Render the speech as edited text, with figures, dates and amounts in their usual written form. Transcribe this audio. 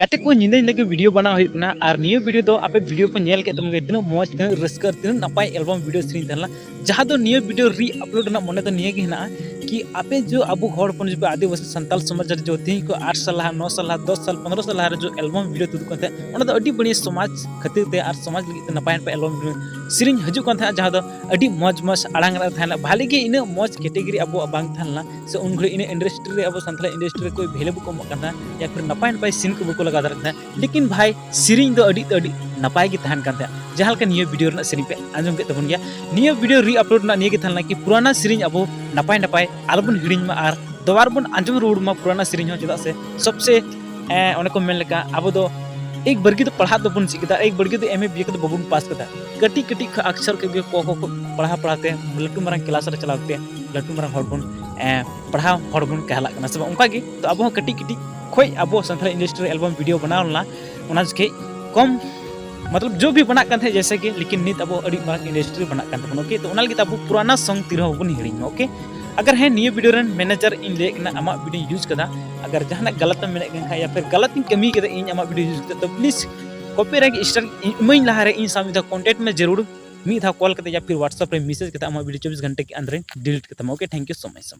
कते को निंदा निंदा वीडियो बना होना और नियो वीडियो दो आपे वीडियो पे नेल के तुमगे तीन मौज तीन रस्कर तीन नपाय एल्बम वीडियो सेरिंग तहला जहां दो नियो वीडियो री अपलोड ना मने तो निये गे ना कि आपे जो अबु हर पन जो आदिवासी संताल समाज जो तीन को 8 साल 9 साल 10 साल 15 साल जो एल्बम वीडियो तुद कोते ओना दो अडी बड़ी समाज खातिर ते और समाज लगी ते नपाय पे एल्बम सेरिंग हजू कोन था जहां दो अडी मौज मौज आड़ांग रा थाना भाले गे इन मौज कैटेगरी अबु बांग थाना से उन घड़ी इन इंडस्ट्री रे अबु संताल इंडस्ट्री रे कोई भेले बुको मकना या फिर नपाय नपाय सीन को बुको लगा दरता लेकिन भाई सिरिंग दो अडी नपाय गे तहन कान जहां का नियो वीडियो ना सिरिंग पे आंजम के तबन गया नियो वीडियो री अपलोड ना निये गे थाना कि पुराना सिरिंग अबो नपाय नपाय आलबन हिड़िंग मा आर दोबार बन आंजम रोड मा पुराना सिरिंग हो चदा से सबसे ओने को मेन लेका अबो दो एक बरगी तो पढ़ा दबन सिकदा एक बरगी तो एमए बीए को बबुन पास कदा कटी कटी अक्षर के को पढ़ाते लटू मारंग क्लास रे चलाते लटू मारंग हड़बन पढ़ा हड़बन कहला कना सब उनका गे तो अब कटी कटी खोई अब संथाल इंडस्ट्री एल्बम वीडियो बनावलना उना जके कम मतलब जो भी बना थे जैसे कि लेकिन नित अब अड़ी मारंग इंडस्ट्री बना तबन ओके तो उना लगे अब पुराना सॉन्ग तीर बन हिड़िंग ओके अगर है नियो वीडियो रन मैनेजर इन ले आमा वीडियो यूज कदा अगर जहां गलत में मेने या फिर गलत कमी कदा इन आमा वीडियो यूज कदा तो प्लीज कॉपीराइट स्टार इमन लहा रे इन सामने दा कांटेक्ट में जरूर मी था कॉल करते या फिर व्हाट्सएप रे मैसेज करते आमा वीडियो 24 घंटे के अंदर डिलीट करता okay thank you so much.